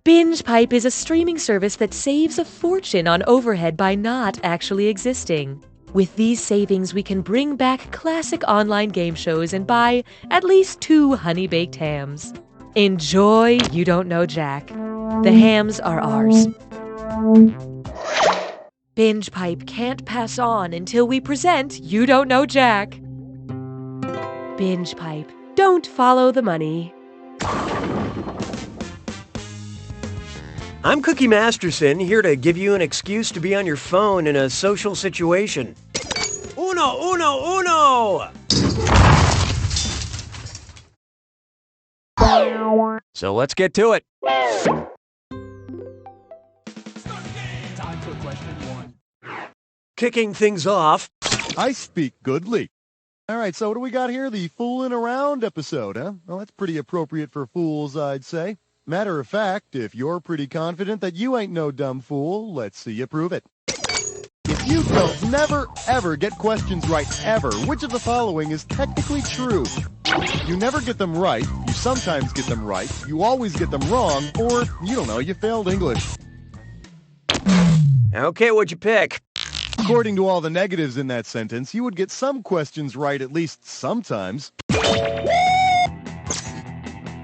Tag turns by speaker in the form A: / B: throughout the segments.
A: Binge Pipe is a streaming service that saves a fortune on overhead by not actually existing. With these savings, we can bring back classic online game shows and buy at least 2 honey-baked hams. Enjoy You Don't Know Jack. The hams are ours. Binge Pipe can't pass on until we present You Don't Know Jack. Binge Pipe. Don't follow the money.
B: I'm Cookie Masterson, here to give you an excuse to be on your phone in a social situation. Uno, uno, uno! So let's get to it.
C: Time for question 1.
B: Kicking things off.
D: I speak goodly. All right, so what do we got here? The Foolin' Around episode, huh? Well, that's pretty appropriate for fools, I'd say. Matter of fact, if you're pretty confident that you ain't no dumb fool, let's see you prove it. If you don't never, ever get questions right, ever, which of the following is technically true? You never get them right, you sometimes get them right, you always get them wrong, or, you don't know, you failed English.
B: Okay, what'd you pick?
D: According to all the negatives in that sentence, you would get some questions right at least sometimes.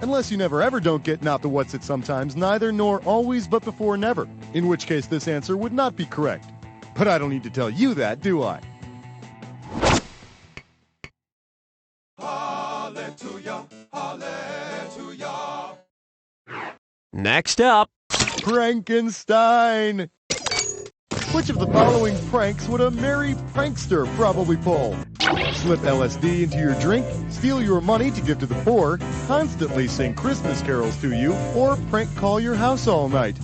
D: Unless you never ever don't get not the what's it sometimes, neither nor always but before never, in which case this answer would not be correct. But I don't need to tell you that, do I?
C: Hallelujah, hallelujah.
B: Next up.
D: Frankenstein! Which of the following pranks would a merry prankster probably pull? Slip LSD into your drink, steal your money to give to the poor, constantly sing Christmas carols to you, or prank call your house all night.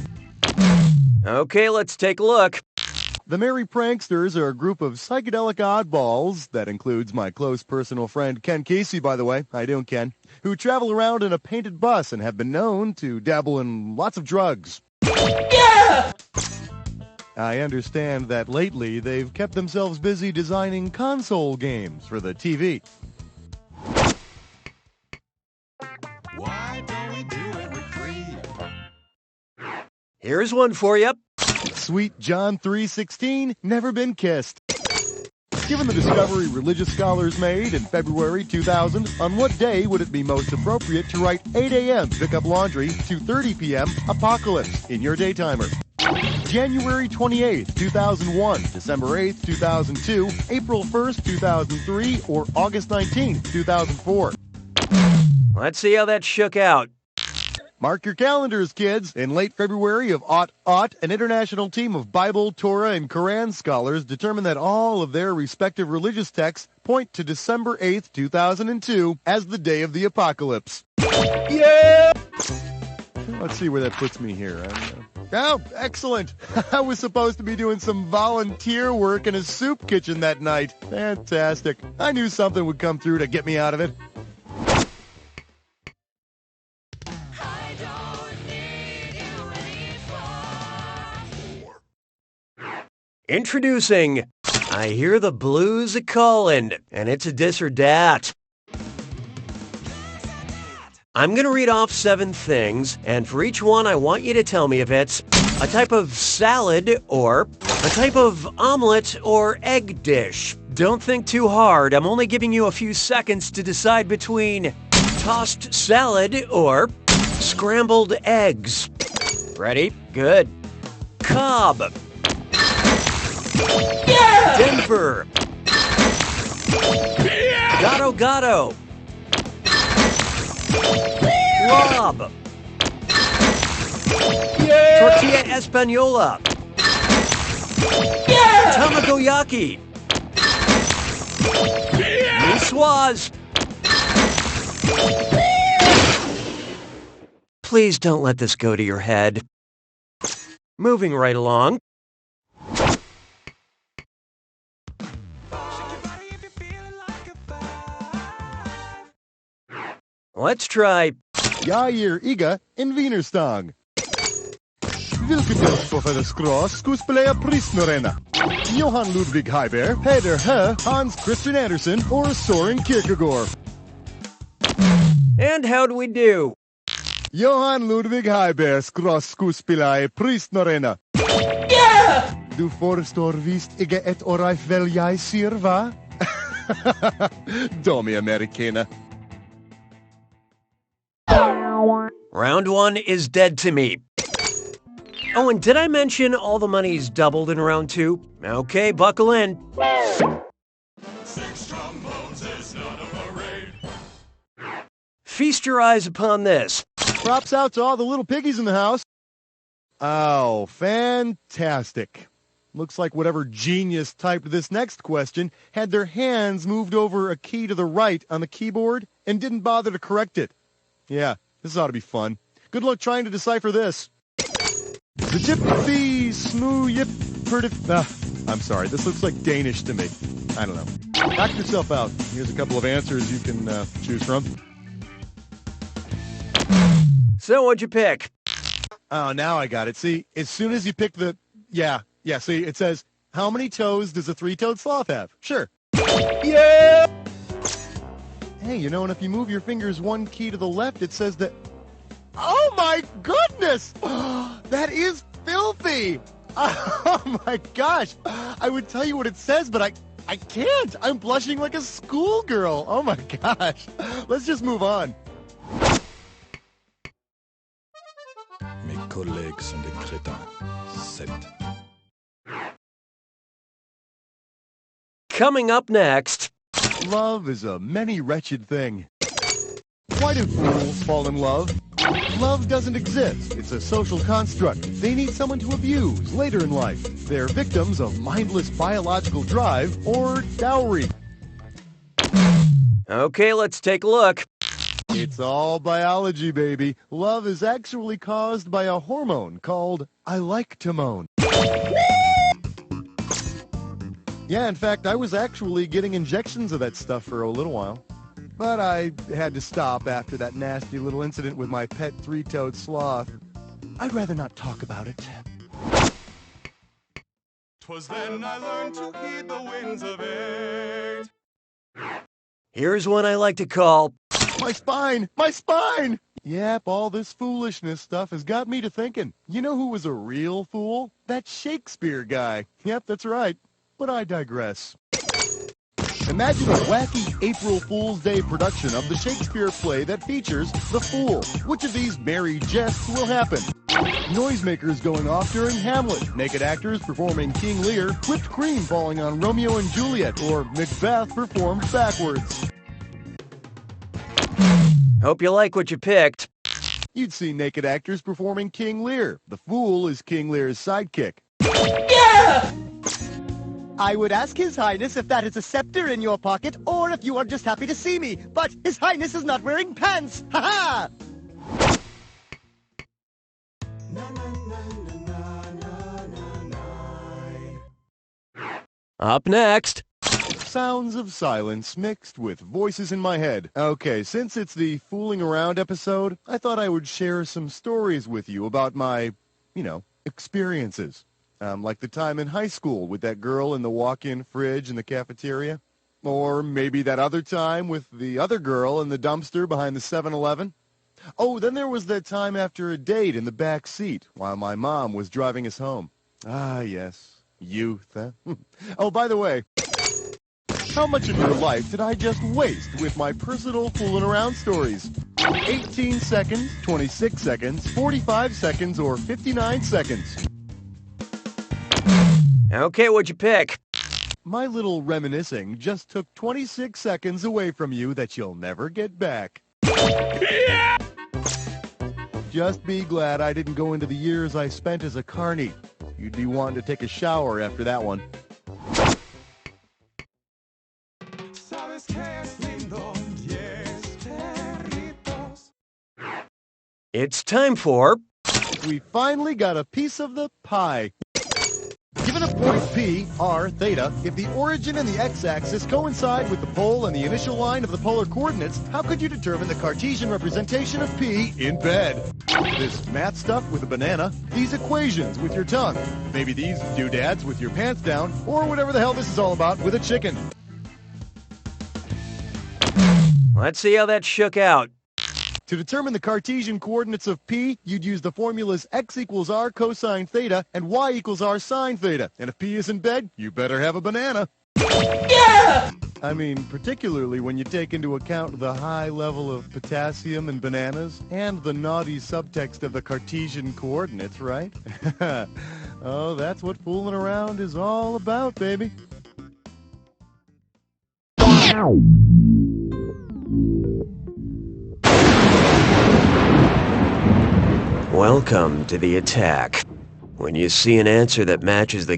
B: Okay, let's take a look.
D: The Merry Pranksters are a group of psychedelic oddballs, that includes my close personal friend Ken Casey, by the way, I don't Ken, who travel around in a painted bus and have been known to dabble in lots of drugs.
C: Yeah!
D: I understand that lately they've kept themselves busy designing console games for the TV.
C: Why don't we do it with free?
B: Here's one for you.
D: Sweet John 3:16, never been kissed. Given the discovery religious scholars made in February 2000, on what day would it be most appropriate to write 8 a.m. pick up laundry, 2:30 p.m. apocalypse in your daytimer? January 28th, 2001, December 8th, 2002, April 1st, 2003, or August 19th, 2004.
B: Let's see how that shook out.
D: Mark your calendars, kids. In late February of Aught, an international team of Bible, Torah, and Quran scholars determined that all of their respective religious texts point to December 8th, 2002 as the day of the apocalypse. Yeah! Let's see where that puts me here. Oh, excellent. I was supposed to be doing some volunteer work in a soup kitchen that night. Fantastic. I knew something would come through to get me out of it.
B: Introducing I Hear the Blues A-Callin', and it's a dis or dat. I'm going to read off 7 things, and for each one I want you to tell me if it's a type of salad or a type of omelet or egg dish. Don't think too hard. I'm only giving you a few seconds to decide between tossed salad or scrambled eggs. Ready? Good. Cobb.
C: Yeah!
B: Denver.
C: Yeah!
B: Gato Gato. Lob.
C: Yeah!
B: Tortilla Española.
C: Yeah!
B: Tamagoyaki.
C: Yeah!
B: Niçoise. Please don't let this go to your head. Moving right along. Let's try
D: Jair Iga in Wienerstang. Wilkendels voor verder Skross, Skuespelaar Prisnorena. Johann Ludwig Heiber, Peder He, Hans Christian Andersen, or Soren Kierkegaard.
B: And how'd we do?
D: Johann Ludwig Heibergs Grosskuspilai Priestnorena. Du forstår visst ikke ett oraj vel jeg sier, va? Domi Americana.
B: Round 1 is dead to me. Oh, and did I mention all the money's doubled in round 2? Okay, buckle in.
C: 6 trombones is not a parade.
B: Feast your eyes upon this.
D: Props out to all the little piggies in the house. Oh, fantastic. Looks like whatever genius typed this next question had their hands moved over a key to the right on the keyboard and didn't bother to correct it. Yeah, this ought to be fun. Good luck trying to decipher this. The jippy snoo yip I'm sorry, this looks like Danish to me. I don't know. Knock yourself out. Here's a couple of answers you can choose from.
B: So what'd you pick?
D: Oh, now I got it. See, as soon as you pick the... Yeah, see, it says, how many toes does a three-toed sloth have? Sure. Yeah! Hey, you know, and if you move your fingers one key to the left, it says that... Oh, my goodness! That is filthy! Oh, my gosh! I would tell you what it says, but I can't! I'm blushing like a schoolgirl! Oh, my gosh! Let's just move on.
C: Mes collègues sont des crétins. 7.
B: Coming up next...
D: Love is a many wretched thing. Why do fools fall in love? Love doesn't exist. It's a social construct. They need someone to abuse later in life. They're victims of mindless biological drive or dowry.
B: Okay, let's take a look.
D: It's all biology, baby. Love is actually caused by a hormone called I like to moan. Yeah, in fact, I was actually getting injections of that stuff for a little while. But I had to stop after that nasty little incident with my pet three-toed sloth. I'd rather not talk about it.
C: 'Twas then I learned to heed the winds of 8.
B: Here's one I like to call...
D: My spine! My spine! Yep, all this foolishness stuff has got me to thinking. You know who was a real fool? That Shakespeare guy. Yep, that's right. But I digress. Imagine a wacky April Fool's Day production of the Shakespeare play that features the Fool. Which of these merry jests will happen? Noisemakers going off during Hamlet, naked actors performing King Lear, whipped cream falling on Romeo and Juliet, or Macbeth performed backwards.
B: Hope you like what you picked.
D: You'd see naked actors performing King Lear. The Fool is King Lear's sidekick.
E: I would ask His Highness if that is a scepter in your pocket, or if you are just happy to see me. But His Highness is not wearing pants! Ha-ha!
B: Up next...
D: Sounds of silence mixed with voices in my head. Okay, since it's the fooling around episode, I thought I would share some stories with you about my, experiences. Like the time in high school with that girl in the walk-in fridge in the cafeteria. Or maybe that other time with the other girl in the dumpster behind the 7-Eleven. Oh, then there was that time after a date in the back seat while my mom was driving us home. Ah, yes. Youth, huh? Oh, by the way, how much of your life did I just waste with my personal fooling around stories? 18 seconds, 26 seconds, 45 seconds, or 59 seconds?
B: Okay, what'd you pick?
D: My little reminiscing just took 26 seconds away from you that you'll never get back. Just be glad I didn't go into the years I spent as a carny. You'd be wanting to take a shower after that one.
B: It's time for...
D: We finally got a piece of the pie. Given a point P, r, theta, if the origin and the x-axis coincide with the pole and the initial line of the polar coordinates, how could you determine the Cartesian representation of P in bed? This math stuff with a banana, these equations with your tongue, maybe these doodads with your pants down, or whatever the hell this is all about with a chicken.
B: Let's see how that shook out.
D: To determine the Cartesian coordinates of P, you'd use the formulas x equals r cosine theta and y equals r sine theta. And if P isn't bed, you better have a banana. Yeah! I mean, particularly when you take into account the high level of potassium in bananas and the naughty subtext of the Cartesian coordinates, right? Oh, that's what fooling around is all about, baby.
B: Welcome to the attack. When you see an answer that matches the...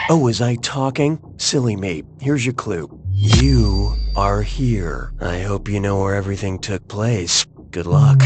B: Oh, was I talking? Silly me. Here's your clue. You are here. I hope you know where everything took place. Good luck.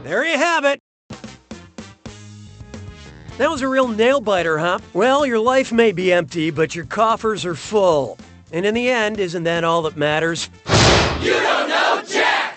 B: There you have it. That was a real nail-biter, huh? Well, your life may be empty, but your coffers are full. And in the end, isn't that all that matters?
C: You don't know Jack!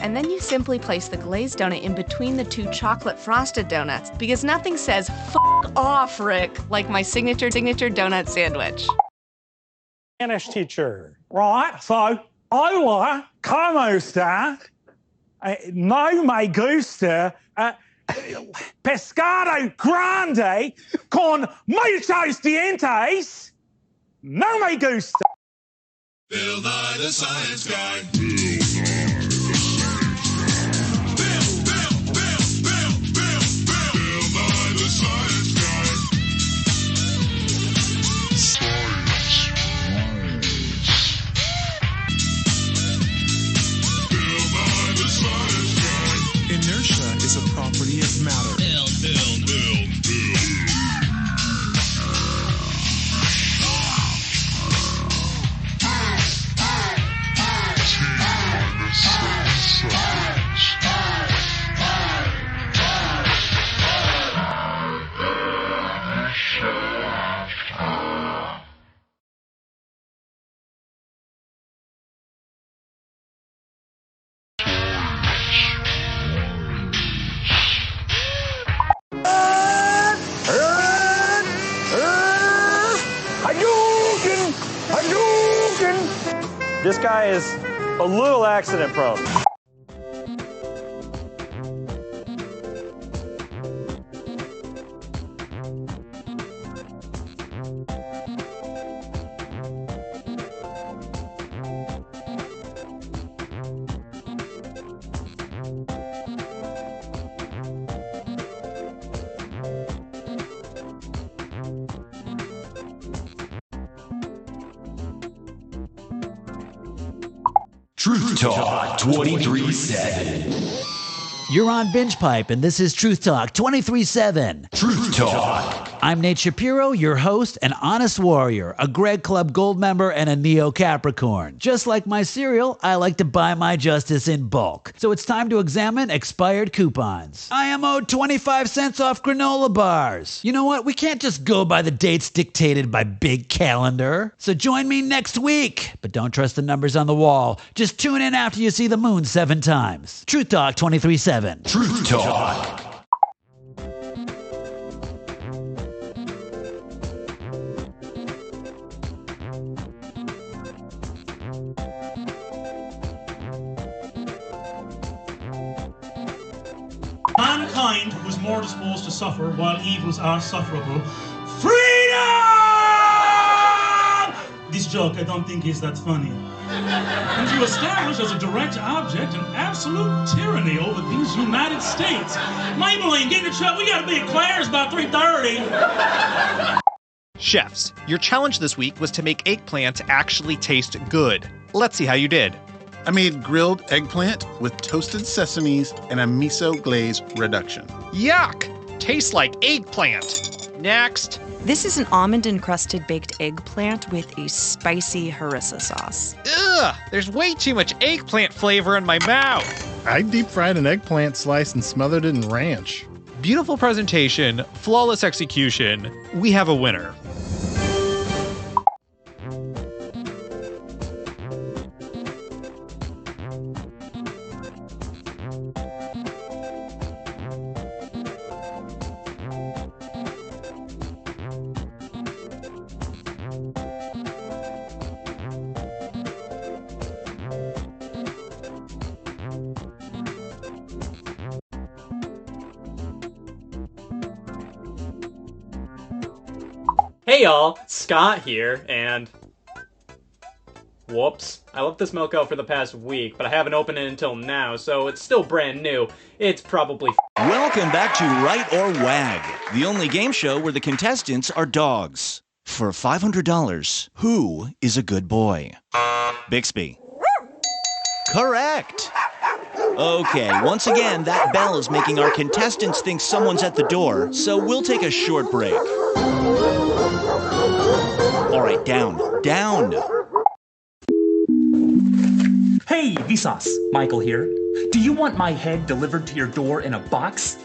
F: And then you simply place the glazed donut in between the two chocolate frosted donuts, because nothing says "F off, Rick" like my signature donut sandwich.
G: Spanish teacher, right? So, hola, como está? No me gusta pescado grande con muchos dientes. No me gusta.
C: Bill Nye the Science Guy.
H: Inertia is a property of matter.
C: Bill.
G: This guy is a little accident prone.
I: Truth Talk 23-7.
J: You're on Binge Pipe, and this is Truth Talk 23-7.
I: Truth Talk.
J: I'm Nate Shapiro, your host, an honest warrior, a Greg Club Gold member, and a Neo Capricorn. Just like my cereal, I like to buy my justice in bulk. So it's time to examine expired coupons. I am owed 25 cents off granola bars. You know what? We can't just go by the dates dictated by Big Calendar. So join me next week. But don't trust the numbers on the wall. Just tune in after you see the moon 7 times. Truth Talk 23-7.
I: Truth Talk.
G: Mankind was more disposed to suffer while evils are sufferable. Freedom! This joke I don't think is that funny. And to establish as a direct object an absolute tyranny over these United States. Maybelline, get in the truck. We gotta be at Claire's by 3:30.
K: Chefs, your challenge this week was to make eggplant actually taste good. Let's see how you did.
L: I made grilled eggplant with toasted sesames and a miso glaze reduction.
K: Yuck! Tastes like eggplant. Next.
M: This is an almond-encrusted baked eggplant with a spicy harissa sauce.
K: Ugh! There's way too much eggplant flavor in my mouth.
L: I deep-fried an eggplant slice and smothered it in ranch.
K: Beautiful presentation, flawless execution. We have a winner.
N: Hey y'all, Scott here, and whoops, I left this milk out for the past week, but I haven't opened it until now, so it's still brand new. It's probably
O: Welcome back to Right or Wag, the only game show where the contestants are dogs. For $500, who is a good boy? Bixby. Correct. Okay, once again, that bell is making our contestants think someone's at the door, so we'll take a short break. All right, down.
P: Hey, Vsauce, Michael here. Do you want my head delivered to your door in a box?